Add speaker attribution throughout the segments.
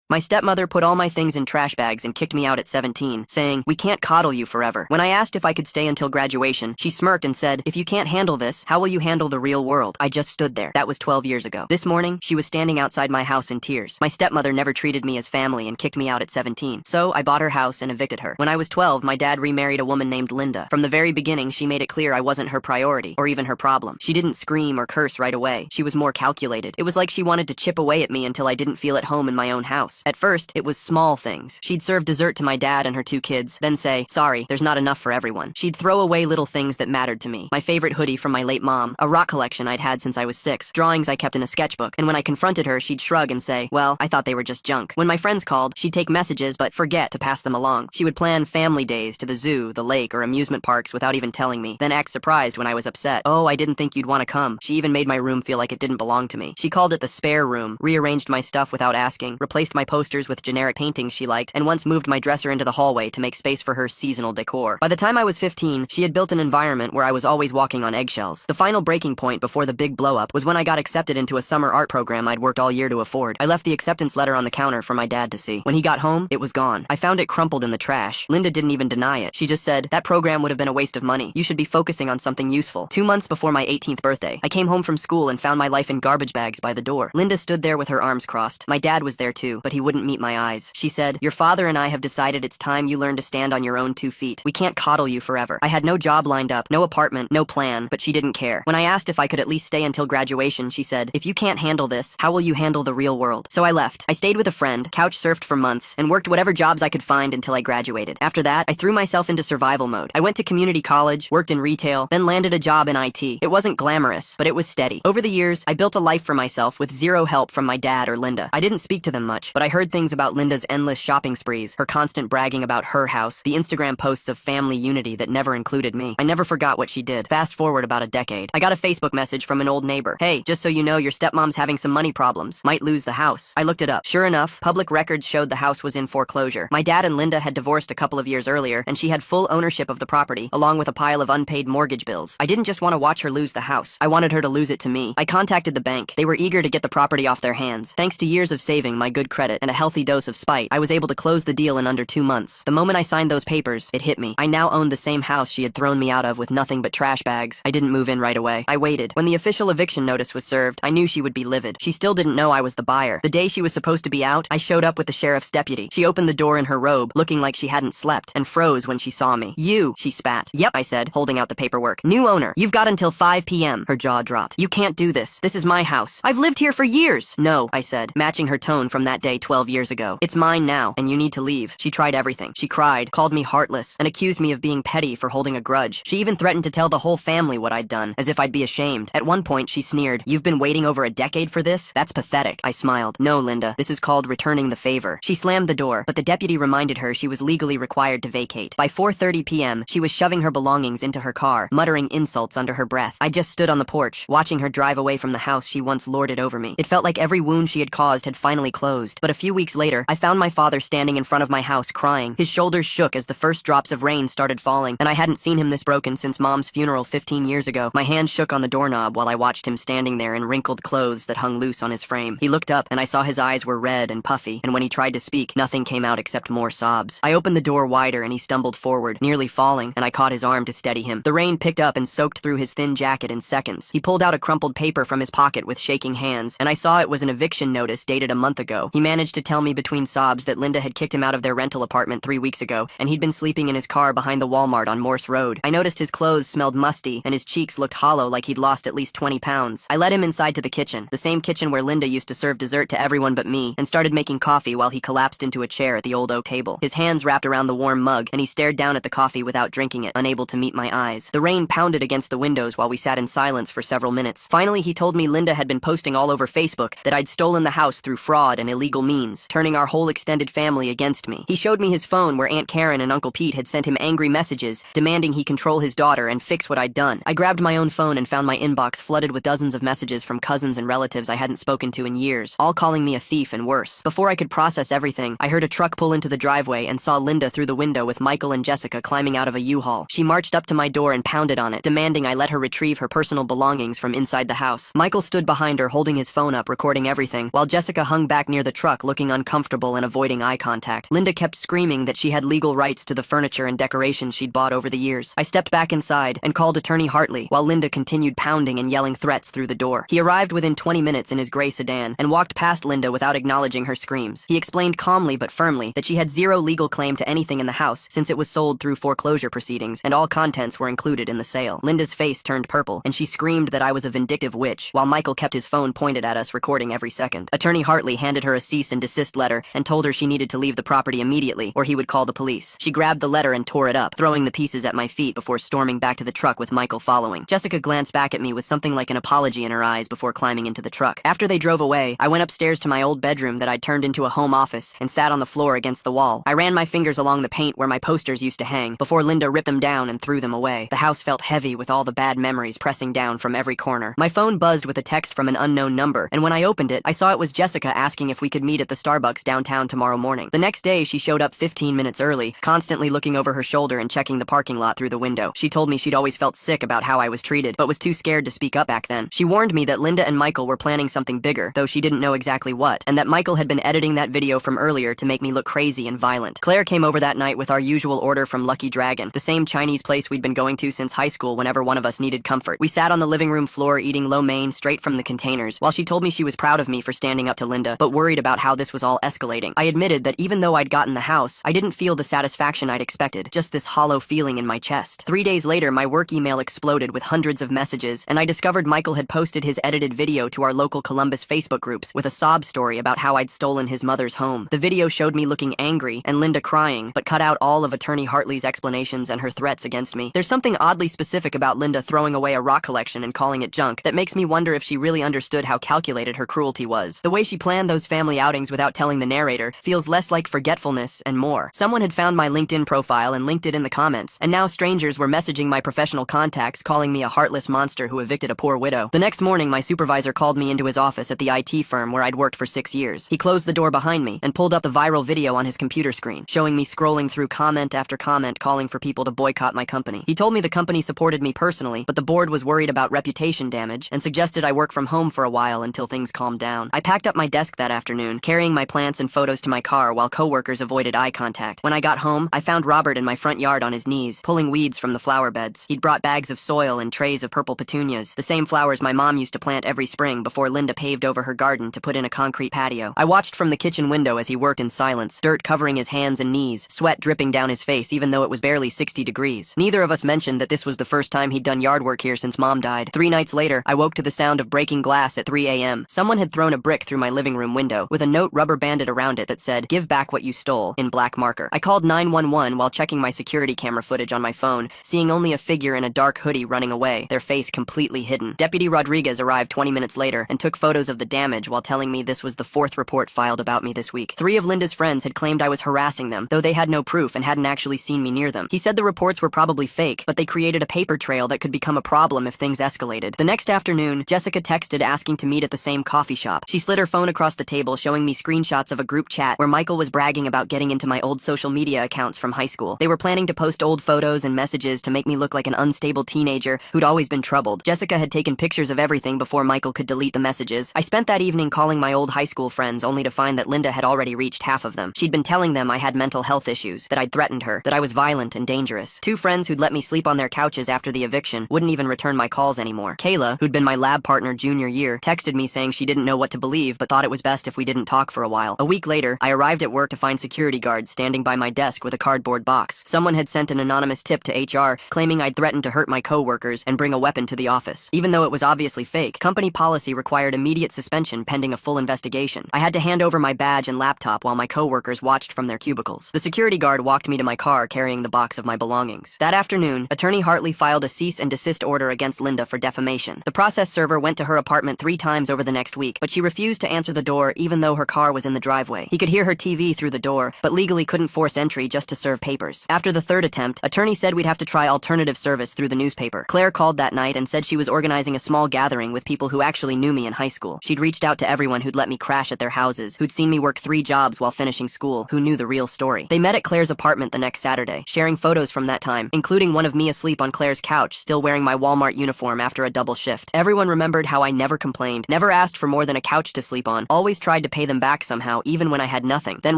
Speaker 1: My stepmother put all my things in trash bags and kicked me out at 17, saying, "We can't coddle you forever." When I asked if I could stay until graduation, she smirked and said, "If you can't handle this, how will you handle the real world?" I just stood there. That was 12 years ago. This morning, she was standing outside my house in tears. My stepmother never treated me as family and kicked me out at 17, so I bought her house and evicted her. When I was 12, my dad remarried a woman named Linda. From the very beginning, she made it clear I wasn't her priority, or even her problem. She didn't scream or curse right away. She was more calculated. It was like she wanted to chip away at me until I didn't feel at home in my own house. At first, it was small things. She'd serve dessert to my dad and her 2 kids, then say, "Sorry, there's not enough for everyone." She'd throw away little things that mattered to me. My favorite hoodie from my late mom, a rock collection I'd had since I was 6, drawings I kept in a sketchbook, and when I confronted her, she'd shrug and say, "Well, I thought they were just junk." When my friends called, she'd take messages but forget to pass them along. She would plan family days to the zoo, the lake, or amusement parks without even telling me, then act surprised when I was upset. "Oh, I didn't think you'd want to come." She even made my room feel like it didn't belong to me. She called it the spare room, rearranged my stuff without asking, replaced my posters with generic paintings she liked, and once moved my dresser into the hallway to make space for her seasonal decor. By the time I was 15, she had built an environment where I was always walking on eggshells. The final breaking point before the big blow-up was when I got accepted into a summer art program I'd worked all year to afford. I left the acceptance letter on the counter for my dad to see. When he got home, it was gone. I found it crumpled in the trash. Linda didn't even deny it. She just said, "That program would have been a waste of money. You should be focusing on something useful." 2 months before my 18th birthday, I came home from school and found my life in garbage bags by the door. Linda stood there with her arms crossed. My dad was there too, but he wouldn't meet my eyes. She said, "Your father and I have decided it's time you learn to stand on your own 2 feet. We can't coddle you forever." I had no job lined up, no apartment, no plan, but she didn't care. When I asked if I could at least stay until graduation, she said, "If you can't handle this, how will you handle the real world?" So I left. I stayed with a friend, couch surfed for months, and worked whatever jobs I could find until I graduated. After that, I threw myself into survival mode. I went to community college, worked in retail, then landed a job in IT. It wasn't glamorous, but it was steady. Over the years, I built a life for myself with zero help from my dad or Linda. I didn't speak to them much, but I heard things about Linda's endless shopping sprees, her constant bragging about her house, the Instagram posts of family unity that never included me. I never forgot what she did. Fast forward about a decade. I got a Facebook message from an old neighbor. "Hey, just so you know, your stepmom's having some money problems. Might lose the house." I looked it up. Sure enough, public records showed the house was in foreclosure. My dad and Linda had divorced a couple of years earlier, and she had full ownership of the property, along with a pile of unpaid mortgage bills. I didn't just want to watch her lose the house. I wanted her to lose it to me. I contacted the bank. They were eager to get the property off their hands. Thanks to years of saving, my good credit, and a healthy dose of spite, I was able to close the deal in under 2 months. The moment I signed those papers, it hit me. I now owned the same house she had thrown me out of with nothing but trash bags. I didn't move in right away. I waited. When the official eviction notice was served, I knew she would be livid. She still didn't know I was the buyer. The day she was supposed to be out, I showed up with the sheriff's deputy. She opened the door in her robe, looking like she hadn't slept, and froze when she saw me. "You," she spat. "Yep," I said, holding out the paperwork. "New owner. You've got until 5 p.m. Her jaw dropped. "You can't do this. This is my house. I've lived here for years." "No," I said, matching her tone from that day 12 years ago. "It's mine now, and you need to leave." She tried everything. She cried, called me heartless, and accused me of being petty for holding a grudge. She even threatened to tell the whole family what I'd done, as if I'd be ashamed. At one point, she sneered, "You've been waiting over a decade for this? That's pathetic." I smiled. "No, Linda, this is called returning the favor." She slammed the door, but the deputy reminded her she was legally required to vacate. By 4:30 p.m., she was shoving her belongings into her car, muttering insults under her breath. I just stood on the porch, watching her drive away from the house she once lorded over me. It felt like every wound she had caused had finally closed. But a few weeks later, I found my father standing in front of my house crying. His shoulders shook as the first drops of rain started falling, and I hadn't seen him this broken since Mom's funeral 15 years ago. My hand shook on the doorknob while I watched him standing there in wrinkled clothes that hung loose on his frame. He looked up, and I saw his eyes were red and puffy, and when he tried to speak, nothing came out except more sobs. I opened the door wider, and he stumbled forward, nearly falling, and I caught his arm to steady him. The rain picked up and soaked through his thin jacket in seconds. He pulled out a crumpled paper from his pocket with shaking hands, and I saw it was an eviction notice dated a month ago. He managed to tell me between sobs that Linda had kicked him out of their rental apartment 3 weeks ago, and he'd been sleeping in his car behind the Walmart on Morse Road. I noticed his clothes smelled musty, and his cheeks looked hollow like he'd lost at least 20 pounds. I led him inside to the kitchen, the same kitchen where Linda used to serve dessert to everyone but me, and started making coffee while he collapsed into a chair at the old oak table. His hands wrapped around the warm mug, and he stared down at the coffee without drinking it, unable to meet my eyes. The rain pounded against the windows while we sat in silence for several minutes. Finally, he told me Linda had been posting all over Facebook that I'd stolen the house through fraud and illegal means, turning our whole extended family against me. He showed me his phone where Aunt Karen and Uncle Pete had sent him angry messages demanding he control his daughter and fix what I'd done. I grabbed my own phone and found my inbox flooded with dozens of messages from cousins and relatives I hadn't spoken to in years, all calling me a thief and worse. Before I could process everything, I heard a truck pull into the driveway and saw Linda through the window with Michael and Jessica climbing out of a U-Haul. She marched up to my door and pounded on it, demanding I let her retrieve her personal belongings from inside the house. Michael stood behind her holding his phone up, recording everything, while Jessica hung back near the truck truck, looking uncomfortable and avoiding eye contact. Linda kept screaming that she had legal rights to the furniture and decorations she'd bought over the years. I stepped back inside and called Attorney Hartley, while Linda continued pounding and yelling threats through the door. He arrived within 20 minutes in his gray sedan and walked past Linda without acknowledging her screams. He explained calmly but firmly that she had zero legal claim to anything in the house since it was sold through foreclosure proceedings and all contents were included in the sale. Linda's face turned purple and she screamed that I was a vindictive witch, while Michael kept his phone pointed at us, recording every second. Attorney Hartley handed her a cease and desist letter and told her she needed to leave the property immediately or he would call the police. She grabbed the letter and tore it up, throwing the pieces at my feet before storming back to the truck with Michael following. Jessica glanced back at me with something like an apology in her eyes before climbing into the truck. After they drove away, I went upstairs to my old bedroom that I'd turned into a home office and sat on the floor against the wall. I ran my fingers along the paint where my posters used to hang before Linda ripped them down and threw them away. The house felt heavy with all the bad memories pressing down from every corner. My phone buzzed with a text from an unknown number, and when I opened it, I saw it was Jessica asking if we could meet at the Starbucks downtown tomorrow morning. The next day, she showed up 15 minutes early, constantly looking over her shoulder and checking the parking lot through the window. She told me she'd always felt sick about how I was treated, but was too scared to speak up back then. She warned me that Linda and Michael were planning something bigger, though she didn't know exactly what, and that Michael had been editing that video from earlier to make me look crazy and violent. Claire came over that night with our usual order from Lucky Dragon, the same Chinese place we'd been going to since high school whenever one of us needed comfort. We sat on the living room floor eating lo mein straight from the containers, while she told me she was proud of me for standing up to Linda, but worried about how this was all escalating. I admitted that even though I'd gotten the house, I didn't feel the satisfaction I'd expected, just this hollow feeling in my chest. 3 days later, my work email exploded with hundreds of messages, and I discovered Michael had posted his edited video to our local Columbus Facebook groups with a sob story about how I'd stolen his mother's home. The video showed me looking angry and Linda crying, but cut out all of Attorney Hartley's explanations and her threats against me. There's something oddly specific about Linda throwing away a rock collection and calling it junk that makes me wonder if she really understood how calculated her cruelty was. The way she planned those family outings without telling the narrator feels less like forgetfulness and more. Someone had found my LinkedIn profile and linked it in the comments, and now strangers were messaging my professional contacts calling me a heartless monster who evicted a poor widow. The next morning, my supervisor called me into his office at the IT firm where I'd worked for 6 years. He closed the door behind me and pulled up the viral video on his computer screen, showing me scrolling through comment after comment calling for people to boycott my company. He told me the company supported me personally, but the board was worried about reputation damage and suggested I work from home for a while until things calmed down. I packed up my desk that afternoon, carrying my plants and photos to my car while coworkers avoided eye contact. When I got home, I found Robert in my front yard on his knees, pulling weeds from the flower beds. He'd brought bags of soil and trays of purple petunias, the same flowers my mom used to plant every spring before Linda paved over her garden to put in a concrete patio. I watched from the kitchen window as he worked in silence, dirt covering his hands and knees, sweat dripping down his face even though it was barely 60 degrees. Neither of us mentioned that this was the first time he'd done yard work here since Mom died. 3 nights later, I woke to the sound of breaking glass at 3 a.m. Someone had thrown a brick through my living room window, with a note rubber banded around it that said, "Give back what you stole," in black marker. I called 911 while checking my security camera footage on my phone, seeing only a figure in a dark hoodie running away, their face completely hidden. Deputy Rodriguez arrived 20 minutes later and took photos of the damage while telling me this was the 4th report filed about me this week. 3 of Linda's friends had claimed I was harassing them, though they had no proof and hadn't actually seen me near them. He said the reports were probably fake, but they created a paper trail that could become a problem if things escalated. The next afternoon, Jessica texted asking to meet at the same coffee shop. She slid her phone across the table, showing me screenshots of a group chat where Michael was bragging about getting into my old social media accounts from high school. They were planning to post old photos and messages to make me look like an unstable teenager who'd always been troubled. Jessica had taken pictures of everything before Michael could delete the messages. I spent that evening calling my old high school friends, only to find that Linda had already reached half of them. She'd been telling them I had mental health issues, that I'd threatened her, that I was violent and dangerous. 2 friends who'd let me sleep on their couches after the eviction wouldn't even return my calls anymore. Kayla, who'd been my lab partner junior year, texted me saying she didn't know what to believe but thought it was best if we didn't talk for a while. A week later, I arrived at work to find security guards standing by my desk with a cardboard box. Someone had sent an anonymous tip to HR claiming I'd threatened to hurt my coworkers and bring a weapon to the office. Even though it was obviously fake, company policy required immediate suspension pending a full investigation. I had to hand over my badge and laptop while my coworkers watched from their cubicles. The security guard walked me to my car carrying the box of my belongings. That afternoon, Attorney Hartley filed a cease and desist order against Linda for defamation. The process server went to her apartment 3 times over the next week, but she refused to answer the door even though her car was in the driveway. He could hear her TV through the door, but legally couldn't force entry just to serve papers. After the 3rd attempt, attorney said we'd have to try alternative service through the newspaper. Claire called that night and said she was organizing a small gathering with people who actually knew me in high school. She'd reached out to everyone who'd let me crash at their houses, who'd seen me work 3 jobs while finishing school, who knew the real story. They met at Claire's apartment the next Saturday, sharing photos from that time, including one of me asleep on Claire's couch, still wearing my Walmart uniform after a double shift. Everyone remembered how I never complained, never asked for more than a couch to sleep on, always tried to pay pay them back somehow, even when I had nothing. Then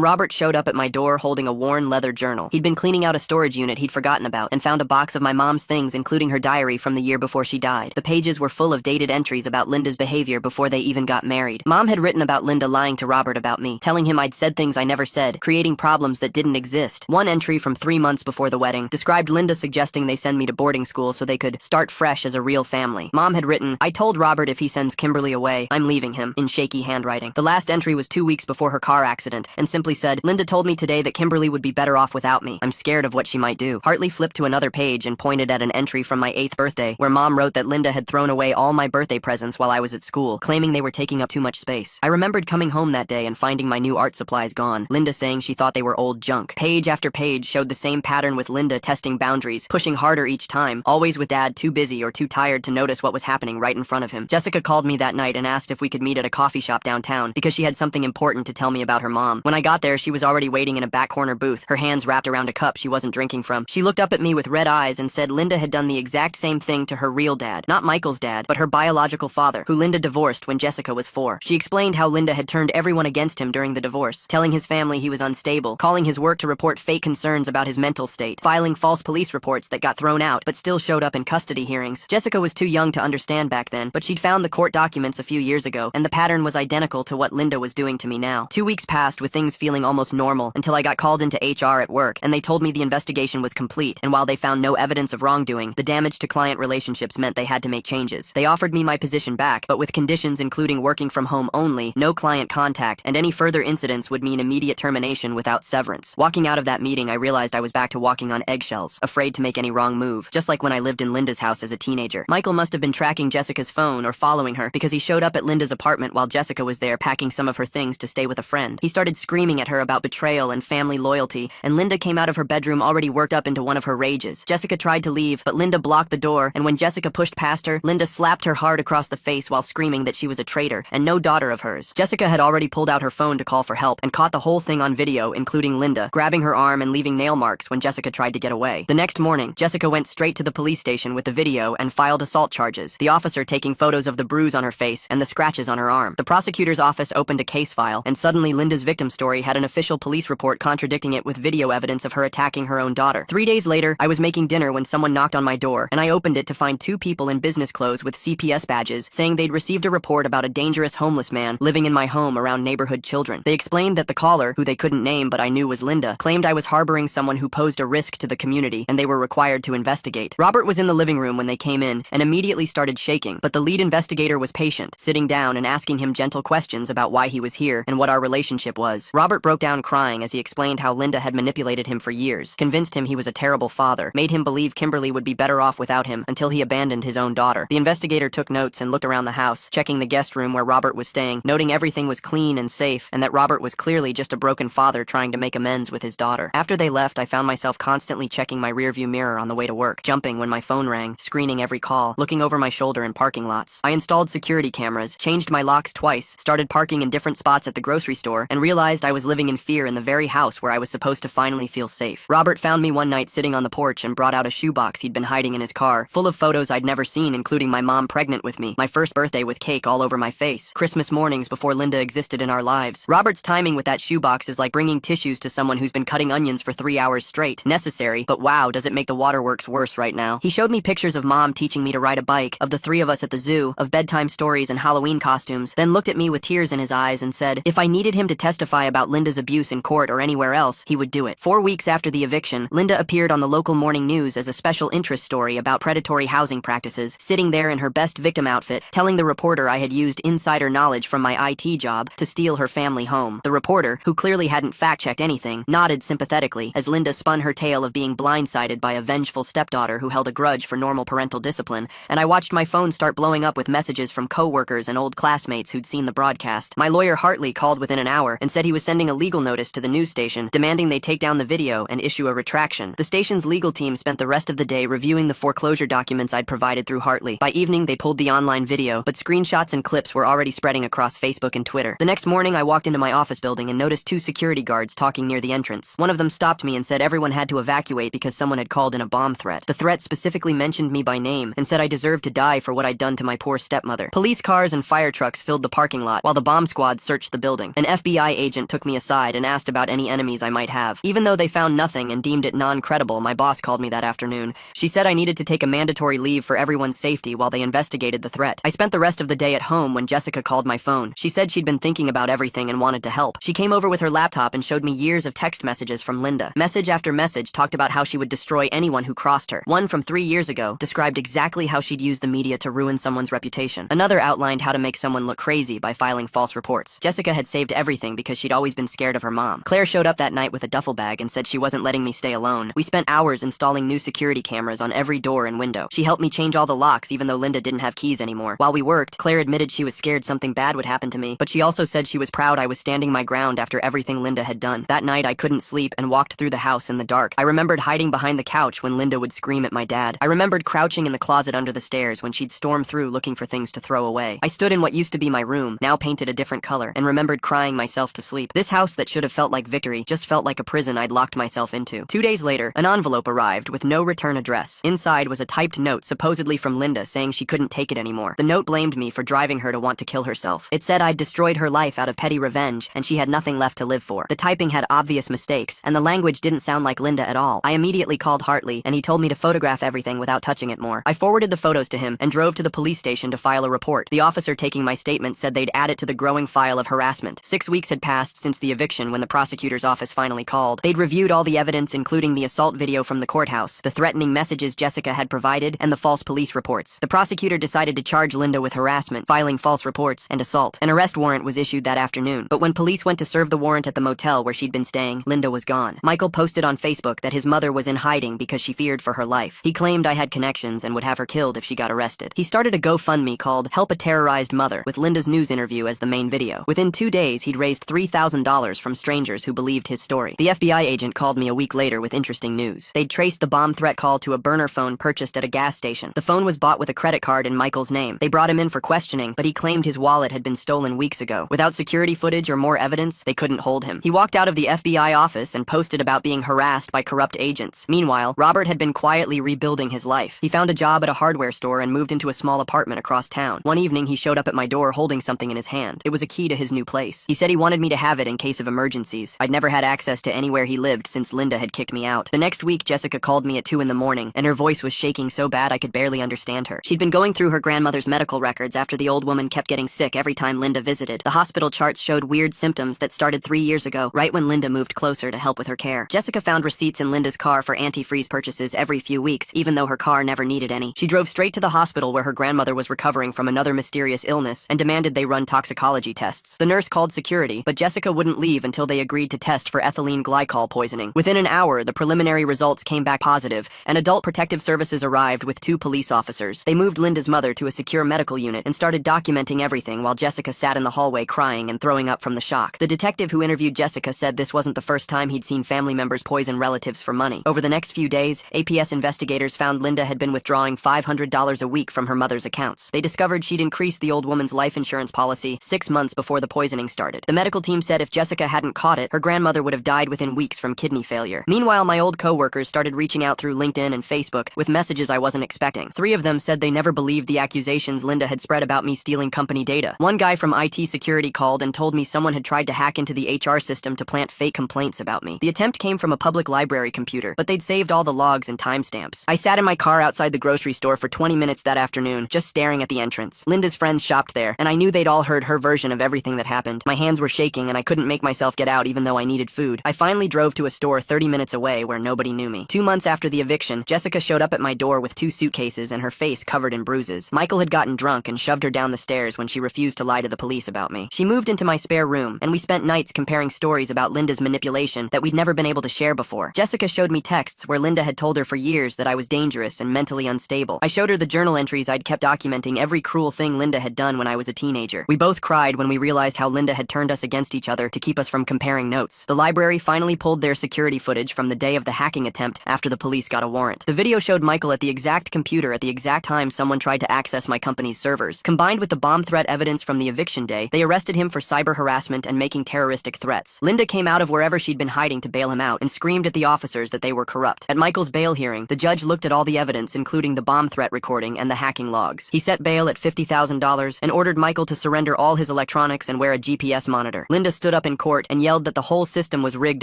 Speaker 1: Robert showed up at my door holding a worn leather journal. He'd been cleaning out a storage unit he'd forgotten about and found a box of my mom's things, including her diary from the year before she died. The pages were full of dated entries about Linda's behavior before they even got married. Mom had written about Linda lying to Robert about me, telling him I'd said things I never said, creating problems that didn't exist. One entry from 3 months before the wedding described Linda suggesting they send me to boarding school so they could start fresh as a real family. Mom had written, "I told Robert if he sends Kimberly away, I'm leaving him," in shaky handwriting. The last entry was 2 weeks before her car accident and simply said, "Linda told me today that Kimberly would be better off without me. I'm scared of what she might do." Hartley flipped to another page and pointed at an entry from my 8th birthday, where Mom wrote that Linda had thrown away all my birthday presents while I was at school, claiming they were taking up too much space. I remembered coming home that day and finding my new art supplies gone, Linda saying she thought they were old junk. Page after page showed the same pattern, with Linda testing boundaries, pushing harder each time, always with Dad too busy or too tired to notice what was happening right in front of him. Jessica called me that night and asked if we could meet at a coffee shop downtown because she had something important to tell me about her mom. When I got there, she was already waiting in a back corner booth, her hands wrapped around a cup she wasn't drinking from. She looked up at me with red eyes and said Linda had done the exact same thing to her real dad, not Michael's dad, but her biological father, who Linda divorced when Jessica was 4. She explained how Linda had turned everyone against him during the divorce, telling his family he was unstable, calling his work to report fake concerns about his mental state, filing false police reports that got thrown out but still showed up in custody hearings. Jessica was too young to understand back then, but she'd found the court documents a few years ago, and the pattern was identical to what Linda was doing to me now. 2 weeks passed with things feeling almost normal until I got called into HR at work, and they told me the investigation was complete, and while they found no evidence of wrongdoing, the damage to client relationships meant they had to make changes. They offered me my position back, but with conditions including working from home only, no client contact, and any further incidents would mean immediate termination without severance. Walking out of that meeting, I realized I was back to walking on eggshells, afraid to make any wrong move, just like when I lived in Linda's house as a teenager. Michael must have been tracking Jessica's phone or following her, because he showed up at Linda's apartment while Jessica was there packing some of her things to stay with a friend. He started screaming at her about betrayal and family loyalty, and Linda came out of her bedroom already worked up into one of her rages. Jessica tried to leave, but Linda blocked the door, and when Jessica pushed past her, Linda slapped her hard across the face while screaming that she was a traitor and no daughter of hers. Jessica had already pulled out her phone to call for help and caught the whole thing on video, including Linda grabbing her arm and leaving nail marks when Jessica tried to get away. The next morning, Jessica went straight to the police station with the video and filed assault charges, the officer taking photos of the bruise on her face and the scratches on her arm. The prosecutor's office opened a case file, and suddenly Linda's victim story had an official police report contradicting it with video evidence of her attacking her own daughter. 3 days later, I was making dinner when someone knocked on my door, and I opened it to find 2 people in business clothes with CPS badges saying they'd received a report about a dangerous homeless man living in my home around neighborhood children. They explained that the caller, who they couldn't name but I knew was Linda, claimed I was harboring someone who posed a risk to the community, and they were required to investigate. Robert was in the living room when they came in and immediately started shaking, but the lead investigator was patient, sitting down and asking him gentle questions about why he was here and what our relationship was. Robert broke down crying as he explained how Linda had manipulated him for years, convinced him he was a terrible father, made him believe Kimberly would be better off without him until he abandoned his own daughter. The investigator took notes and looked around the house, checking the guest room where Robert was staying, noting everything was clean and safe, and that Robert was clearly just a broken father trying to make amends with his daughter. After they left, I found myself constantly checking my rearview mirror on the way to work, jumping when my phone rang, screening every call, looking over my shoulder in parking lots. I installed security cameras, changed my locks twice, started parking in different spots at the grocery store, and realized I was living in fear in the very house where I was supposed to finally feel safe. Robert found me one night sitting on the porch and brought out a shoebox he'd been hiding in his car, full of photos I'd never seen, including my mom pregnant with me, my first birthday with cake all over my face, Christmas mornings before Linda existed in our lives. Robert's timing with that shoebox is like bringing tissues to someone who's been cutting onions for 3 hours straight. Necessary, but wow, does it make the waterworks worse right now. He showed me pictures of Mom teaching me to ride a bike, of the 3 of us at the zoo, of bedtime stories and Halloween costumes, then looked at me with tears in his eyes and said if I needed him to testify about Linda's abuse in court or anywhere else, he would do it. 4 weeks after the eviction, Linda appeared on the local morning news as a special interest story about predatory housing practices, sitting there in her best victim outfit, telling the reporter I had used insider knowledge from my IT job to steal her family home. The reporter, who clearly hadn't fact-checked anything, nodded sympathetically as Linda spun her tale of being blindsided by a vengeful stepdaughter who held a grudge for normal parental discipline, and I watched my phone start blowing up with messages from co-workers and old classmates who'd seen the broadcast. My lawyer Hartley called within an hour and said he was sending a legal notice to the news station, demanding they take down the video and issue a retraction. The station's legal team spent the rest of the day reviewing the foreclosure documents I'd provided through Hartley. By evening, they pulled the online video, but screenshots and clips were already spreading across Facebook and Twitter. The next morning, I walked into my office building and noticed 2 security guards talking near the entrance. One of them stopped me and said everyone had to evacuate because someone had called in a bomb threat. The threat specifically mentioned me by name and said I deserved to die for what I'd done to my poor stepmother. Police cars and fire trucks filled the parking lot, while the bomb squad squad searched the building. An FBI agent took me aside and asked about any enemies I might have. Even though they found nothing and deemed it non-credible, my boss called me that afternoon. She said I needed to take a mandatory leave for everyone's safety while they investigated the threat. I spent the rest of the day at home when Jessica called my phone. She said she'd been thinking about everything and wanted to help. She came over with her laptop and showed me years of text messages from Linda. Message after message talked about how she would destroy anyone who crossed her. One from 3 years ago described exactly how she'd use the media to ruin someone's reputation. Another outlined how to make someone look crazy by filing false reports. Jessica had saved everything because she'd always been scared of her mom. Claire showed up that night with a duffel bag and said she wasn't letting me stay alone. We spent hours installing new security cameras on every door and window. She helped me change all the locks even though Linda didn't have keys anymore. While we worked, Claire admitted she was scared something bad would happen to me, but she also said she was proud I was standing my ground after everything Linda had done. That night I couldn't sleep and walked through the house in the dark. I remembered hiding behind the couch when Linda would scream at my dad. I remembered crouching in the closet under the stairs when she'd storm through looking for things to throw away. I stood in what used to be my room, now painted a different color, and remembered crying myself to sleep. This house that should have felt like victory just felt like a prison I'd locked myself into. 2 days later, an envelope arrived with no return address. Inside was a typed note supposedly from Linda saying she couldn't take it anymore. The note blamed me for driving her to want to kill herself. It said I'd destroyed her life out of petty revenge and she had nothing left to live for. The typing had obvious mistakes, and the language didn't sound like Linda at all. I immediately called Hartley, and he told me to photograph everything without touching it more. I forwarded the photos to him and drove to the police station to file a report. The officer taking my statement said they'd add it to the growing file of harassment. 6 weeks had passed since the eviction when the prosecutor's office finally called. They'd reviewed all the evidence, including the assault video from the courthouse, the threatening messages Jessica had provided, and the false police reports. The prosecutor decided to charge Linda with harassment, filing false reports, and assault. An arrest warrant was issued that afternoon, but when police went to serve the warrant at the motel where she'd been staying, Linda was gone. Michael posted on Facebook that his mother was in hiding because she feared for her life. He claimed I had connections and would have her killed if she got arrested. He started a GoFundMe called Help a Terrorized Mother, with Linda's news interview as the main video. Within 2 days, he'd raised $3,000 from strangers who believed his story. The FBI agent called me a week later with interesting news. They'd traced the bomb threat call to a burner phone purchased at a gas station. The phone was bought with a credit card in Michael's name. They brought him in for questioning, but he claimed his wallet had been stolen weeks ago. Without security footage or more evidence, they couldn't hold him. He walked out of the FBI office and posted about being harassed by corrupt agents. Meanwhile, Robert had been quietly rebuilding his life. He found a job at a hardware store and moved into a small apartment across town. One evening, he showed up at my door holding something in his hand. It was a key to his new place. He said he wanted me to have it in case of emergencies. I'd never had access to anywhere he lived since Linda had kicked me out. The next week, Jessica called me at 2 in the morning, and her voice was shaking so bad I could barely understand her. She'd been going through her grandmother's medical records after the old woman kept getting sick every time Linda visited. The hospital charts showed weird symptoms that started 3 years ago, right when Linda moved closer to help with her care. Jessica found receipts in Linda's car for antifreeze purchases every few weeks, even though her car never needed any. She drove straight to the hospital where her grandmother was recovering from another mysterious illness and demanded they run toxicology tests. The nurse called security, but Jessica wouldn't leave until they agreed to test for ethylene glycol poisoning. Within an hour, the preliminary results came back positive, and Adult Protective Services arrived with 2 police officers. They moved Linda's mother to a secure medical unit and started documenting everything while Jessica sat in the hallway crying and throwing up from the shock. The detective who interviewed Jessica said this wasn't the first time he'd seen family members poison relatives for money. Over the next few days, APS investigators found Linda had been withdrawing $500 a week from her mother's accounts. They discovered she'd increased the old woman's life insurance policy 6 months before the poisoning started. The medical team said if Jessica hadn't caught it, her grandmother would have died within weeks from kidney failure. Meanwhile, my old coworkers started reaching out through LinkedIn and Facebook with messages I wasn't expecting. 3 of them said they never believed the accusations Linda had spread about me stealing company data. One guy from IT security called and told me someone had tried to hack into the HR system to plant fake complaints about me. The attempt came from a public library computer, but they'd saved all the logs and timestamps. I sat in my car outside the grocery store for 20 minutes that afternoon, just staring at the entrance. Linda's friends shopped there, and I knew they'd all heard her version of everything that happened. My hands were shaking, and I couldn't make myself get out even though I needed food. I finally drove to a store 30 minutes away where nobody knew me. 2 months after the eviction, Jessica showed up at my door with 2 suitcases and her face covered in bruises. Michael had gotten drunk and shoved her down the stairs when she refused to lie to the police about me. She moved into my spare room, and we spent nights comparing stories about Linda's manipulation that we'd never been able to share before. Jessica showed me texts where Linda had told her for years that I was dangerous and mentally unstable. I showed her the journal entries I'd kept documenting every cruel thing Linda had done when I was a teenager. We both cried when we realized how Linda had turned us against each other to keep us from comparing notes. The library finally pulled their security footage from the day of the hacking attempt after the police got a warrant. The video showed Michael at the exact computer at the exact time someone tried to access my company's servers. Combined with the bomb threat evidence from the eviction day, they arrested him for cyber harassment and making terroristic threats. Linda came out of wherever she'd been hiding to bail him out and screamed at the officers that they were corrupt. At Michael's bail hearing, the judge looked at all the evidence, including the bomb threat recording and the hacking logs. He set bail at $50,000 and ordered Michael to surrender all his electronic electronics and wear a GPS monitor. Linda stood up in court and yelled that the whole system was rigged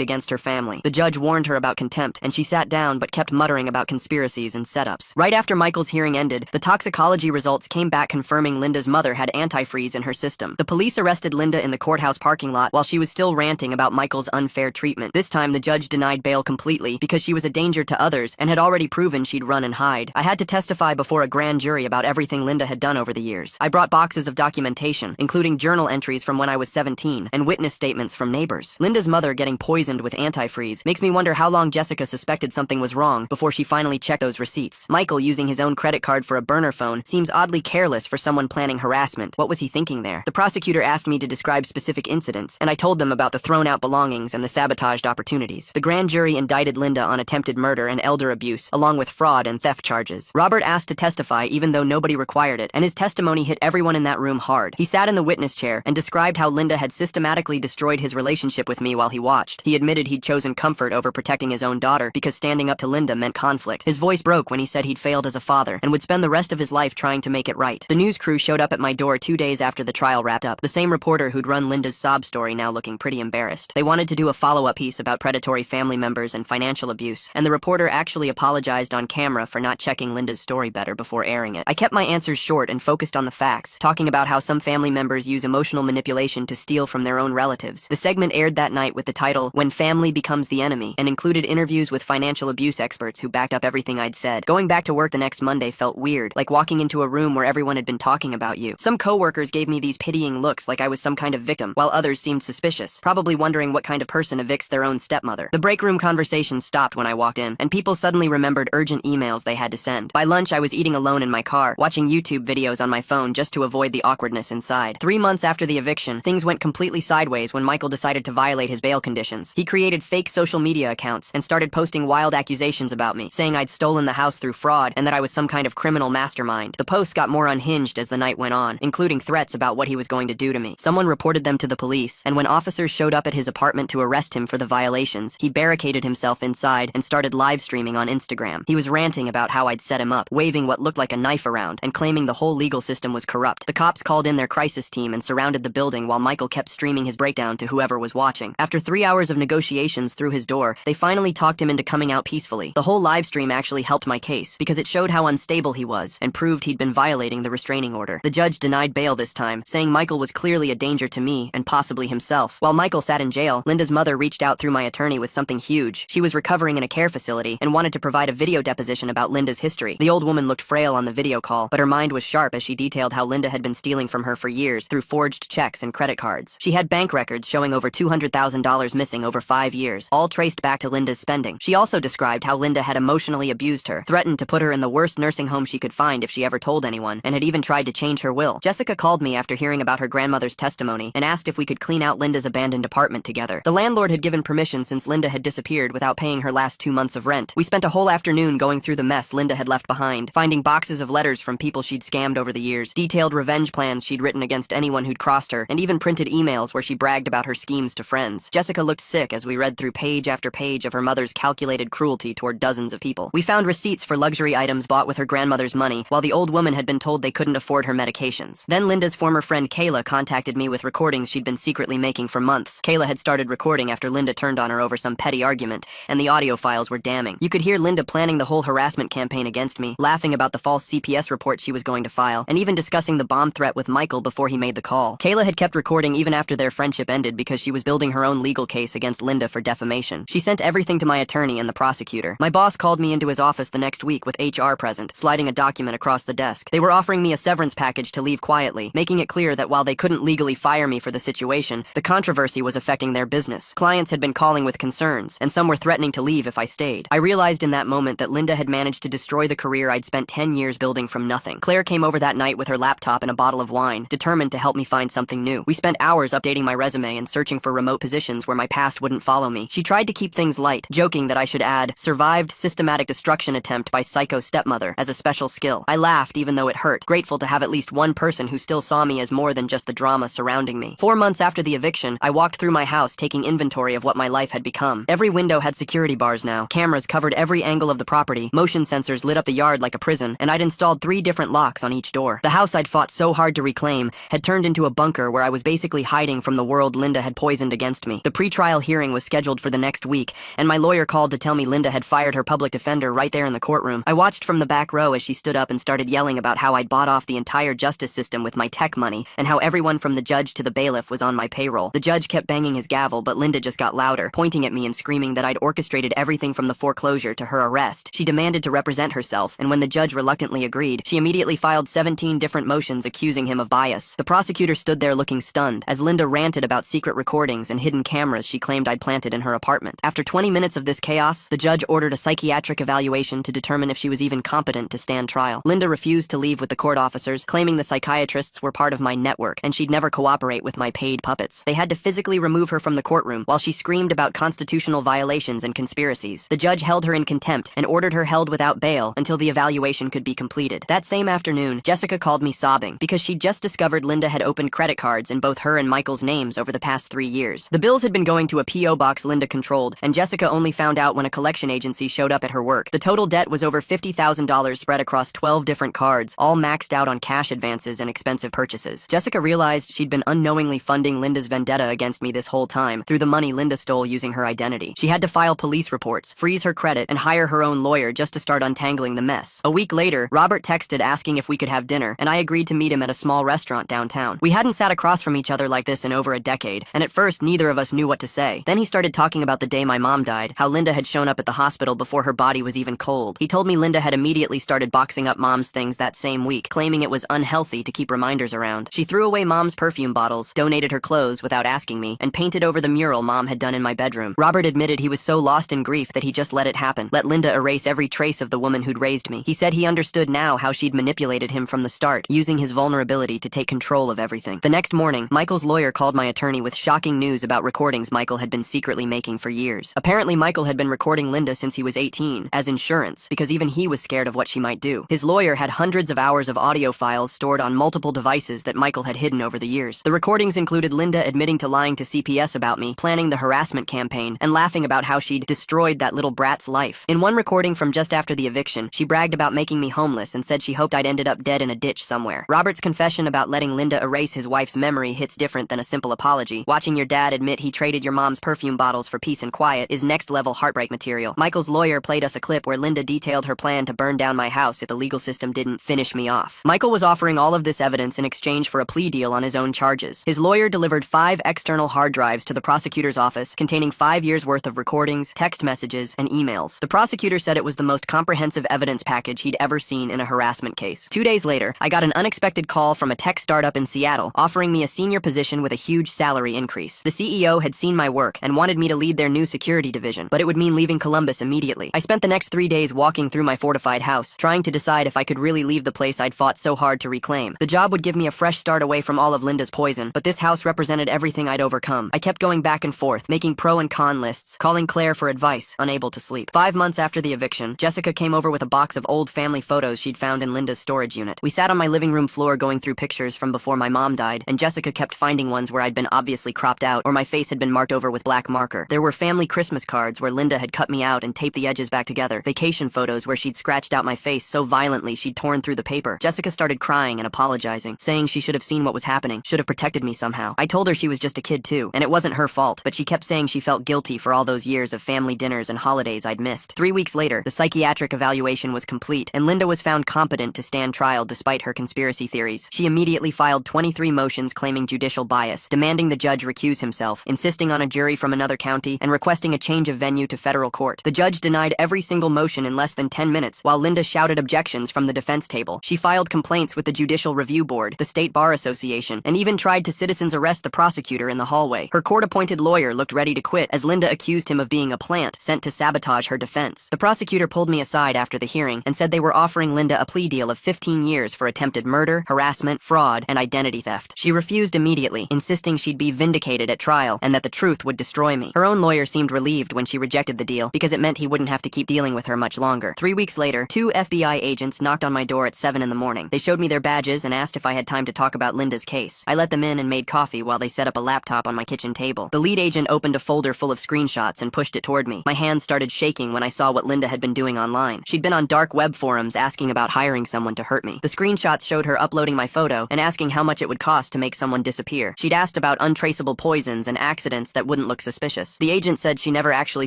Speaker 1: against her family. The judge warned her about contempt, and she sat down but kept muttering about conspiracies and setups. Right after Michael's hearing ended, the toxicology results came back confirming Linda's mother had antifreeze in her system. The police arrested Linda in the courthouse parking lot while she was still ranting about Michael's unfair treatment. This time, the judge denied bail completely because she was a danger to others and had already proven she'd run and hide. I had to testify before a grand jury about everything Linda had done over the years. I brought boxes of documentation, including journal entries from when I was 17 and witness statements from neighbors. Linda's mother getting poisoned with antifreeze makes me wonder how long Jessica suspected something was wrong before she finally checked those receipts. Michael using his own credit card for a burner phone seems oddly careless for someone planning harassment. What was he thinking there? The prosecutor asked me to describe specific incidents, and I told them about the thrown-out belongings and the sabotaged opportunities. The grand jury indicted Linda on attempted murder and elder abuse, along with fraud and theft charges. Robert asked to testify even though nobody required it, and his testimony hit everyone in that room hard. He sat in the witness chair and described how Linda had systematically destroyed his relationship with me while he watched. He admitted he'd chosen comfort over protecting his own daughter because standing up to Linda meant conflict. His voice broke when he said he'd failed as a father and would spend the rest of his life trying to make it right. The news crew showed up at my door 2 days after the trial wrapped up. The same reporter who'd run Linda's sob story now looking pretty embarrassed. They wanted to do a follow-up piece about predatory family members and financial abuse, and the reporter actually apologized on camera for not checking Linda's story better before airing it. I kept my answers short and focused on the facts, talking about how some family members use emotional manipulation to steal from their own relatives. The segment aired that night with the title, When Family Becomes the Enemy, and included interviews with financial abuse experts who backed up everything I'd said. Going back to work the next Monday felt weird, like walking into a room where everyone had been talking about you. Some coworkers gave me these pitying looks like I was some kind of victim, while others seemed suspicious, probably wondering what kind of person evicts their own stepmother. The break room conversation stopped when I walked in, and people suddenly remembered urgent emails they had to send. By lunch, I was eating alone in my car, watching YouTube videos on my phone just to avoid the awkwardness inside. 3 months after the eviction, things went completely sideways when Michael decided to violate his bail conditions. He created fake social media accounts and started posting wild accusations about me, saying I'd stolen the house through fraud and that I was some kind of criminal mastermind. The posts got more unhinged as the night went on, including threats about what he was going to do to me. Someone reported them to the police, and when officers showed up at his apartment to arrest him for the violations, he barricaded himself inside and started live streaming on Instagram. He was ranting about how I'd set him up, waving what looked like a knife around, and claiming the whole legal system was corrupt. The cops called in their crisis team and surrounded the building while Michael kept streaming his breakdown to whoever was watching. After 3 hours of negotiations through his door, they finally talked him into coming out peacefully. The whole live stream actually helped my case, because it showed how unstable he was, and proved he'd been violating the restraining order. The judge denied bail this time, saying Michael was clearly a danger to me, and possibly himself. While Michael sat in jail, Linda's mother reached out through my attorney with something huge. She was recovering in a care facility, and wanted to provide a video deposition about Linda's history. The old woman looked frail on the video call, but her mind was sharp as she detailed how Linda had been stealing from her for years through forged checks and credit cards. She had bank records showing over $200,000 missing over 5 years, all traced back to Linda's spending. She also described how Linda had emotionally abused her, threatened to put her in the worst nursing home she could find if she ever told anyone, and had even tried to change her will. Jessica called me after hearing about her grandmother's testimony and asked if we could clean out Linda's abandoned apartment together. The landlord had given permission since Linda had disappeared without paying her last 2 months of rent. We spent a whole afternoon going through the mess Linda had left behind, finding boxes of letters from people she'd scammed over the years, detailed revenge plans she'd written against anyone who'd crossed her, and even printed emails where she bragged about her schemes to friends. Jessica looked sick as we read through page after page of her mother's calculated cruelty toward dozens of people. We found receipts for luxury items bought with her grandmother's money, while the old woman had been told they couldn't afford her medications. Then Linda's former friend Kayla contacted me with recordings she'd been secretly making for months. Kayla had started recording after Linda turned on her over some petty argument, and the audio files were damning. You could hear Linda planning the whole harassment campaign against me, laughing about the false CPS report she was going to file, and even discussing the bomb threat with Michael before he made the call. Kayla had kept recording even after their friendship ended because she was building her own legal case against Linda for defamation. She sent everything to my attorney and the prosecutor. My boss called me into his office the next week with HR present, sliding a document across the desk. They were offering me a severance package to leave quietly, making it clear that while they couldn't legally fire me for the situation, the controversy was affecting their business. Clients had been calling with concerns, and some were threatening to leave if I stayed. I realized in that moment that Linda had managed to destroy the career I'd spent 10 years building from nothing. Claire came over that night with her laptop and a bottle of wine, determined to help me find something new. We spent hours updating my resume and searching for remote positions where my past wouldn't follow me. She tried to keep things light, joking that I should add, survived systematic destruction attempt by psycho stepmother as a special skill. I laughed even though it hurt, grateful to have at least one person who still saw me as more than just the drama surrounding me. 4 months after the eviction, I walked through my house taking inventory of what my life had become. Every window had security bars now, cameras covered every angle of the property, motion sensors lit up the yard like a prison, and I'd installed 3 different locks on each door. The house I'd fought so hard to reclaim had turned into to a bunker where I was basically hiding from the world Linda had poisoned against me. The pre-trial hearing was scheduled for the next week, and my lawyer called to tell me Linda had fired her public defender right there in the courtroom. I watched from the back row as she stood up and started yelling about how I'd bought off the entire justice system with my tech money, and how everyone from the judge to the bailiff was on my payroll. The judge kept banging his gavel, but Linda just got louder, pointing at me and screaming that I'd orchestrated everything from the foreclosure to her arrest. She demanded to represent herself, and when the judge reluctantly agreed, she immediately filed 17 different motions accusing him of bias. The prosecutor stood there looking stunned, as Linda ranted about secret recordings and hidden cameras she claimed I'd planted in her apartment. After 20 minutes of this chaos, the judge ordered a psychiatric evaluation to determine if she was even competent to stand trial. Linda refused to leave with the court officers, claiming the psychiatrists were part of my network, and she'd never cooperate with my paid puppets. They had to physically remove her from the courtroom while she screamed about constitutional violations and conspiracies. The judge held her in contempt and ordered her held without bail until the evaluation could be completed. That same afternoon, Jessica called me sobbing because she'd just discovered Linda had opened credit cards in both her and Michael's names over the past 3 years. The bills had been going to a P.O. box Linda controlled, and Jessica only found out when a collection agency showed up at her work. The total debt was over $50,000 spread across 12 different cards, all maxed out on cash advances and expensive purchases. Jessica realized she'd been unknowingly funding Linda's vendetta against me this whole time through the money Linda stole using her identity. She had to file police reports, freeze her credit, and hire her own lawyer just to start untangling the mess. A week later, Robert texted asking if we could have dinner, and I agreed to meet him at a small restaurant downtown. We hadn't sat across from each other like this in over a decade, and at first neither of us knew what to say. Then he started talking about the day my mom died, how Linda had shown up at the hospital before her body was even cold. He told me Linda had immediately started boxing up Mom's things that same week, claiming it was unhealthy to keep reminders around. She threw away Mom's perfume bottles, donated her clothes without asking me, and painted over the mural Mom had done in my bedroom. Robert admitted he was so lost in grief that he just let it happen, let Linda erase every trace of the woman who'd raised me. He said he understood now how she'd manipulated him from the start, using his vulnerability to take control of everything. The next morning, Michael's lawyer called my attorney with shocking news about recordings Michael had been secretly making for years. Apparently, Michael had been recording Linda since he was 18, as insurance, because even he was scared of what she might do. His lawyer had hundreds of hours of audio files stored on multiple devices that Michael had hidden over the years. The recordings included Linda admitting to lying to CPS about me, planning the harassment campaign, and laughing about how she'd destroyed that little brat's life. In one recording from just after the eviction, she bragged about making me homeless and said she hoped I'd ended up dead in a ditch somewhere. Robert's confession about letting Linda erase his wife's memory hits different than a simple apology. Watching your dad admit he traded your mom's perfume bottles for peace and quiet is next-level heartbreak material. Michael's lawyer played us a clip where Linda detailed her plan to burn down my house if the legal system didn't finish me off. Michael was offering all of this evidence in exchange for a plea deal on his own charges. His lawyer delivered 5 external hard drives to the prosecutor's office containing 5 years' worth of recordings, text messages, and emails. The prosecutor said it was the most comprehensive evidence package he'd ever seen in a harassment case. 2 days later, I got an unexpected call from a tech startup in Seattle offering me a senior position with a huge salary increase. The CEO had seen my work and wanted me to lead their new security division, but it would mean leaving Columbus immediately. I spent the next 3 days walking through my fortified house, trying to decide if I could really leave the place I'd fought so hard to reclaim. The job would give me a fresh start away from all of Linda's poison, but this house represented everything I'd overcome. I kept going back and forth, making pro and con lists, calling Claire for advice, unable to sleep. 5 months after the eviction, Jessica came over with a box of old family photos she'd found in Linda's storage unit. We sat on my living room floor going through pictures from before my mom died, and Jessica kept finding ones where I'd been obviously cropped out or my face had been marked over with black marker. There were family Christmas cards where Linda had cut me out and taped the edges back together, vacation photos where she'd scratched out my face so violently she'd torn through the paper. Jessica started crying and apologizing, saying she should have seen what was happening, should have protected me somehow. I told her she was just a kid too, and it wasn't her fault, but she kept saying she felt guilty for all those years of family dinners and holidays I'd missed. 3 weeks later, the psychiatric evaluation was complete, and Linda was found competent to stand trial despite her conspiracy theories. She immediately filed 23 motions claiming judicial bias, demanding the judge recuse himself, insisting on a jury from another county, and requesting a change of venue to federal court. The judge denied every single motion in less than 10 minutes, while Linda shouted objections from the defense table. She filed complaints with the Judicial Review Board, the State Bar Association, and even tried to citizens arrest the prosecutor in the hallway. Her court-appointed lawyer looked ready to quit as Linda accused him of being a plant sent to sabotage her defense. The prosecutor pulled me aside after the hearing and said they were offering Linda a plea deal of 15 years for attempted murder, harassment, fraud, and identity theft. She refused immediately, insisting she'd be vindicated at trial and that the truth would destroy me. Her own lawyer seemed relieved when she rejected the deal because it meant he wouldn't have to keep dealing with her much longer. 3 weeks later, 2 FBI agents knocked on my door at 7 in the morning. They showed me their badges and asked if I had time to talk about Linda's case. I let them in and made coffee while they set up a laptop on my kitchen table. The lead agent opened a folder full of screenshots and pushed it toward me. My hands started shaking when I saw what Linda had been doing online. She'd been on dark web forums asking about hiring someone to hurt me. The screenshots showed her uploading my photo and asking how much it would would cost to make someone disappear. She'd asked about untraceable poisons and accidents that wouldn't look suspicious. The agent said she never actually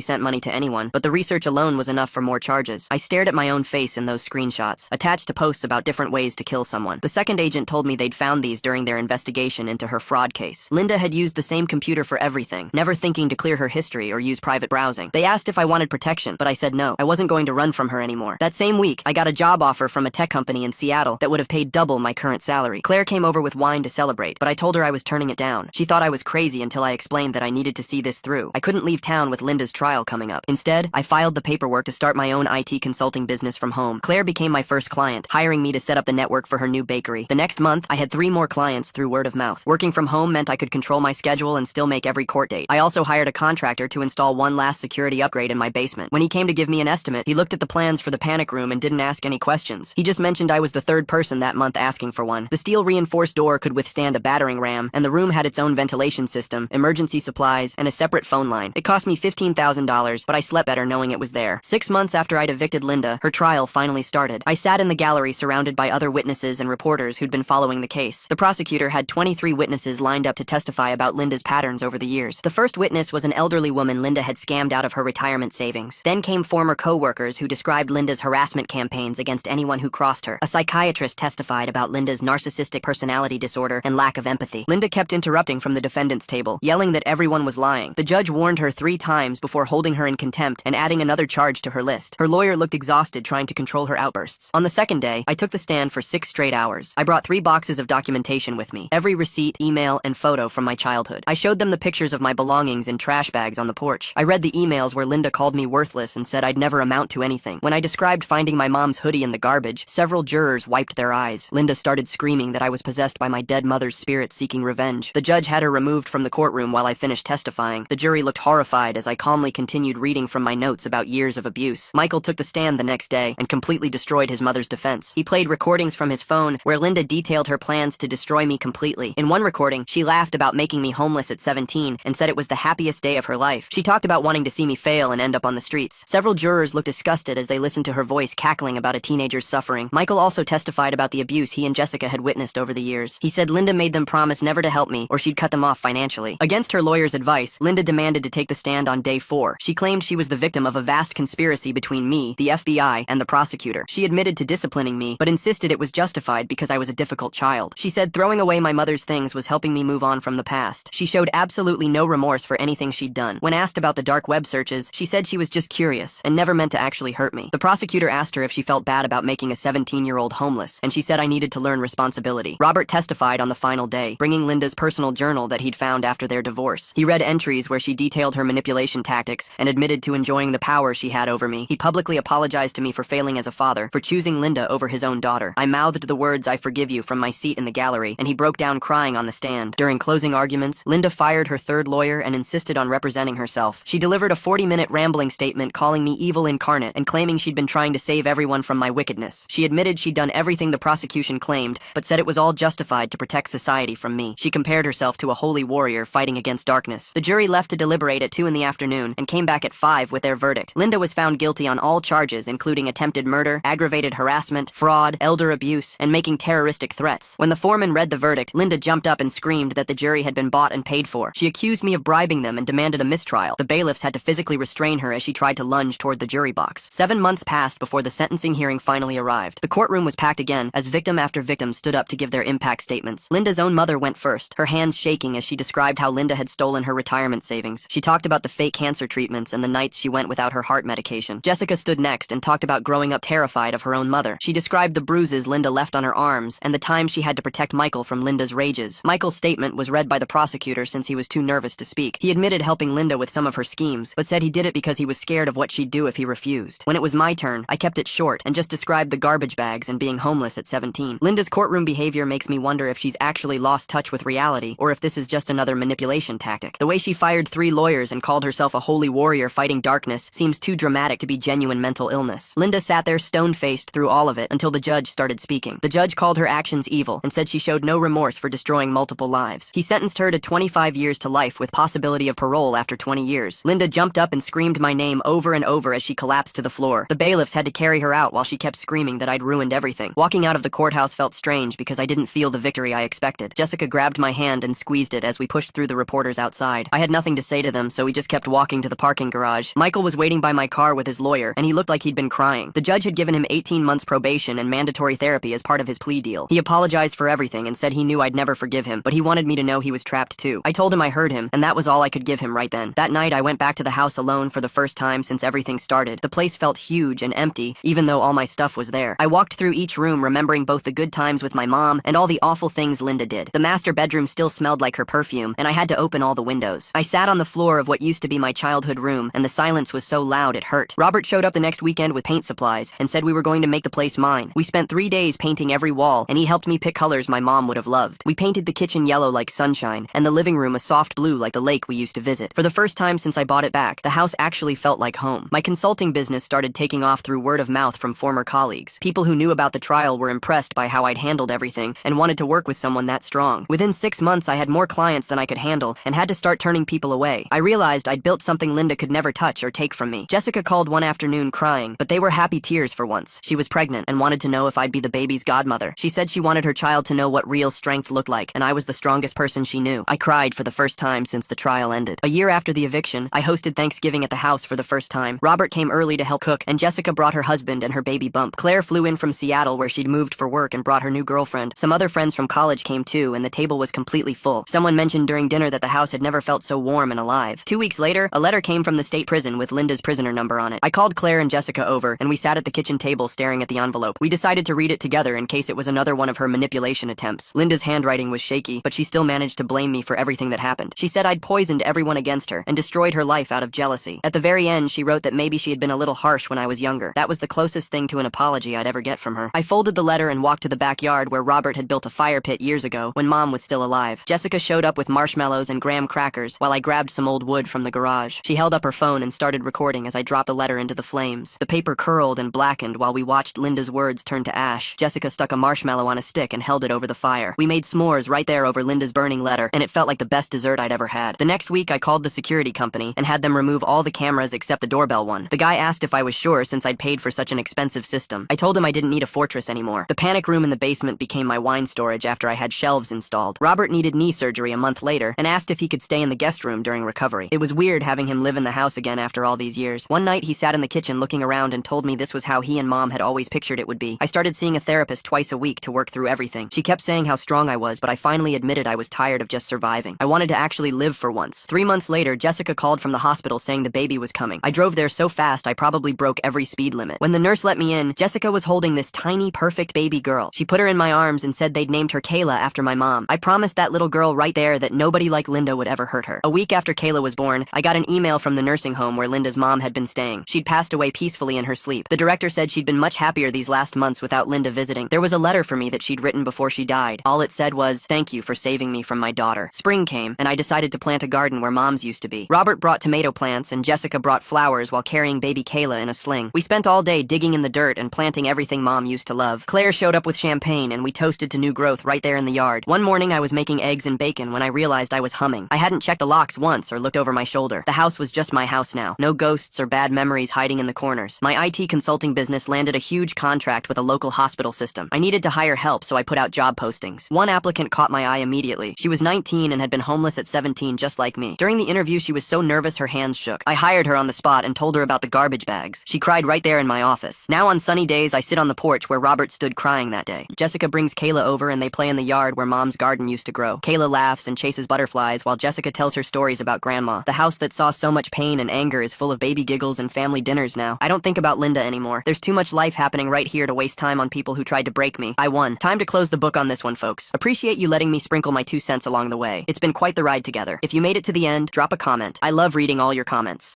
Speaker 1: sent money to anyone, but the research alone was enough for more charges. I stared at my own face in those screenshots, attached to posts about different ways to kill someone. The second agent told me they'd found these during their investigation into her fraud case. Linda had used the same computer for everything, never thinking to clear her history or use private browsing. They asked if I wanted protection, but I said no. I wasn't going to run from her anymore. That same week, I got a job offer from a tech company in Seattle that would have paid double my current salary. Claire came over with wine to celebrate, but I told her I was turning it down. She thought I was crazy until I explained that I needed to see this through. I couldn't leave town with Linda's trial coming up. Instead, I filed the paperwork to start my own IT consulting business from home. Claire became my first client, hiring me to set up the network for her new bakery. The next month, I had 3 more clients through word of mouth. Working from home meant I could control my schedule and still make every court date. I also hired a contractor to install one last security upgrade in my basement. When he came to give me an estimate, he looked at the plans for the panic room and didn't ask any questions. He just mentioned I was the 3rd person that month asking for one. The steel reinforced door could withstand a battering ram, and the room had its own ventilation system, emergency supplies, and a separate phone line. It cost me $15,000, but I slept better knowing it was there. 6 months after I'd evicted Linda, her trial finally started. I sat in the gallery surrounded by other witnesses and reporters who'd been following the case. The prosecutor had 23 witnesses lined up to testify about Linda's patterns over the years. The first witness was an elderly woman Linda had scammed out of her retirement savings. Then came former co-workers who described Linda's harassment campaigns against anyone who crossed her. A psychiatrist testified about Linda's narcissistic personality disorder and lack of empathy. Linda kept interrupting from the defendant's table, yelling that everyone was lying. The judge warned her 3 times before holding her in contempt and adding another charge to her list. Her lawyer looked exhausted trying to control her outbursts. On the second day, I took the stand for 6 straight hours. I brought 3 boxes of documentation with me, every receipt, email, and photo from my childhood. I showed them the pictures of my belongings in trash bags on the porch. I read the emails where Linda called me worthless and said I'd never amount to anything. When I described finding my mom's hoodie in the garbage, several jurors wiped their eyes. Linda started screaming that I was possessed by my dead mother's spirit seeking revenge. The judge had her removed from the courtroom while I finished testifying. The jury looked horrified as I calmly continued reading from my notes about years of abuse. Michael took the stand the next day and completely destroyed his mother's defense. He played recordings from his phone where Linda detailed her plans to destroy me completely. In one recording, she laughed about making me homeless at 17 and said it was the happiest day of her life. She talked about wanting to see me fail and end up on the streets. Several jurors looked disgusted as they listened to her voice cackling about a teenager's suffering. Michael also testified about the abuse he and Jessica had witnessed over the years. He said Linda made them promise never to help me or she'd cut them off financially. Against her lawyer's advice, Linda demanded to take the stand on day 4. She claimed she was the victim of a vast conspiracy between me, the FBI, and the prosecutor. She admitted to disciplining me, but insisted it was justified because I was a difficult child. She said throwing away my mother's things was helping me move on from the past. She showed absolutely no remorse for anything she'd done. When asked about the dark web searches, she said she was just curious and never meant to actually hurt me. The prosecutor asked her if she felt bad about making a 17-year-old homeless, and she said I needed to learn responsibility. Robert testified on the final day, bringing Linda's personal journal that he'd found after their divorce. He read entries where she detailed her manipulation tactics and admitted to enjoying the power she had over me. He publicly apologized to me for failing as a father, for choosing Linda over his own daughter. I mouthed the words "I forgive you" from my seat in the gallery, and he broke down crying on the stand. During closing arguments, Linda fired her 3rd lawyer and insisted on representing herself. She delivered a 40-minute rambling statement calling me evil incarnate and claiming she'd been trying to save everyone from my wickedness. She admitted she'd done everything the prosecution claimed, but said it was all justified to protect society from me. She compared herself to a holy warrior fighting against darkness. The jury left to deliberate at 2 in the afternoon and came back at 5 with their verdict. Linda was found guilty on all charges, including attempted murder, aggravated harassment, fraud, elder abuse, and making terroristic threats. When the foreman read the verdict, Linda jumped up and screamed that the jury had been bought and paid for. She accused me of bribing them and demanded a mistrial. The bailiffs had to physically restrain her as she tried to lunge toward the jury box. 7 months passed before the sentencing hearing finally arrived. The courtroom was packed again as victim after victim stood up to give their impact statements. Linda's own mother went first, her hands shaking as she described how Linda had stolen her retirement savings. She talked about the fake cancer treatments and the nights she went without her heart medication. Jessica stood next and talked about growing up terrified of her own mother. She described the bruises Linda left on her arms and the time she had to protect Michael from Linda's rages. Michael's statement was read by the prosecutor since he was too nervous to speak. He admitted helping Linda with some of her schemes, but said he did it because he was scared of what she'd do if he refused. When it was my turn, I kept it short and just described the garbage bags and being homeless at 17. Linda's courtroom behavior makes me wonder if she's actually lost touch with reality or if this is just another manipulation tactic. The way she fired 3 lawyers and called herself a holy warrior fighting darkness seems too dramatic to be genuine mental illness. Linda sat there stone-faced through all of it until the judge started speaking. The judge called her actions evil and said she showed no remorse for destroying multiple lives. He sentenced her to 25 years to life with possibility of parole after 20 years. Linda jumped up and screamed my name over and over as she collapsed to the floor. The bailiffs had to carry her out while she kept screaming that I'd ruined everything. Walking out of the courthouse felt strange because I didn't feel the victory victory I expected. Jessica grabbed my hand and squeezed it as we pushed through the reporters outside. I had nothing to say to them, so we just kept walking to the parking garage. Michael was waiting by my car with his lawyer, and he looked like he'd been crying. The judge had given him 18 months probation and mandatory therapy as part of his plea deal. He apologized for everything and said he knew I'd never forgive him, but he wanted me to know he was trapped too. I told him I heard him, and that was all I could give him right then. That night, I went back to the house alone for the first time since everything started. The place felt huge and empty, even though all my stuff was there. I walked through each room remembering both the good times with my mom and all the awful things Linda did. The master bedroom still smelled like her perfume, and I had to open all the windows. I sat on the floor of what used to be my childhood room, and the silence was so loud it hurt. Robert showed up the next weekend with paint supplies and said we were going to make the place mine. We spent 3 days painting every wall, and he helped me pick colors my mom would have loved. We painted the kitchen yellow like sunshine, and the living room a soft blue like the lake we used to visit. For the first time since I bought it back, the house actually felt like home. My consulting business started taking off through word of mouth from former colleagues. People who knew about the trial were impressed by how I'd handled everything and wanted to work with someone that strong. Within 6 months, I had more clients than I could handle and had to start turning people away. I realized I'd built something Linda could never touch or take from me. Jessica called one afternoon crying, but they were happy tears for once. She was pregnant and wanted to know if I'd be the baby's godmother. She said she wanted her child to know what real strength looked like, and I was the strongest person she knew. I cried for the first time since the trial ended. A year after the eviction, I hosted Thanksgiving at the house for the first time. Robert came early to help cook, and Jessica brought her husband and her baby bump. Claire flew in from Seattle where she'd moved for work and brought her new girlfriend. Some other friends from college came too, and the table was completely full. Someone mentioned during dinner that the house had never felt so warm and alive. 2 weeks later, a letter came from the state prison with Linda's prisoner number on it. I called Claire and Jessica over, and we sat at the kitchen table staring at the envelope. We decided to read it together in case it was another one of her manipulation attempts. Linda's handwriting was shaky, but she still managed to blame me for everything that happened. She said I'd poisoned everyone against her and destroyed her life out of jealousy. At the very end, she wrote that maybe she had been a little harsh when I was younger. That was the closest thing to an apology I'd ever get from her. I folded the letter and walked to the backyard where Robert had built a fire pit years ago when Mom was still alive. Jessica showed up with marshmallows and graham crackers while I grabbed some old wood from the garage. She held up her phone and started recording as I dropped the letter into the flames. The paper curled and blackened while we watched Linda's words turn to ash. Jessica stuck a marshmallow on a stick and held it over the fire. We made s'mores right there over Linda's burning letter, and it felt like the best dessert I'd ever had. The next week, I called the security company and had them remove all the cameras except the doorbell one. The guy asked if I was sure since I'd paid for such an expensive system. I told him I didn't need a fortress anymore. The panic room in the basement became my wine storage after I had shelves installed. Robert needed knee surgery a month later and asked if he could stay in the guest room during recovery. It was weird having him live in the house again after all these years. One night, he sat in the kitchen looking around and told me this was how he and Mom had always pictured it would be. I started seeing a therapist twice a week to work through everything. She kept saying how strong I was, but I finally admitted I was tired of just surviving. I wanted to actually live for once. 3 months later, Jessica called from the hospital saying the baby was coming. I drove there so fast I probably broke every speed limit. When the nurse let me in, Jessica was holding this tiny, perfect baby girl. She put her in my arms and said they'd named her Kayla after my mom. I promised that little girl right there that nobody like Linda would ever hurt her. A week after Kayla was born, I got an email from the nursing home where Linda's mom had been staying. She'd passed away peacefully in her sleep. The director said she'd been much happier these last months without Linda visiting. There was a letter for me that she'd written before she died. All it said was, "Thank you for saving me from my daughter." Spring came, and I decided to plant a garden where Mom's used to be. Robert brought tomato plants, and Jessica brought flowers while carrying baby Kayla in a sling. We spent all day digging in the dirt and planting everything Mom used to love. Claire showed up with champagne, and we toasted to new growth right there in the yard. One morning, I was making eggs and bacon when I realized I was humming. I hadn't checked the locks once or looked over my shoulder. The house was just my house now. No ghosts or bad memories hiding in the corners. My IT consulting business landed a huge contract with a local hospital system. I needed to hire help, so I put out job postings. One applicant caught my eye immediately. She was 19 and had been homeless at 17 just like me. During the interview, she was so nervous her hands shook. I hired her on the spot and told her about the garbage bags. She cried right there in my office. Now on sunny days, I sit on the porch where Robert stood crying that day. Jessica brings Kayla over and they play in the yard where Mom's garden used to grow. Kayla laughs and chases butterflies while Jessica tells her stories about Grandma. The house that saw so much pain and anger is full of baby giggles and family dinners now. I don't think about Linda anymore. There's too much life happening right here to waste time on people who tried to break me. I won. Time to close the book on this one, folks. Appreciate you letting me sprinkle my 2 cents along the way. It's been quite the ride together. If you made it to the end, drop a comment. I love reading all your comments.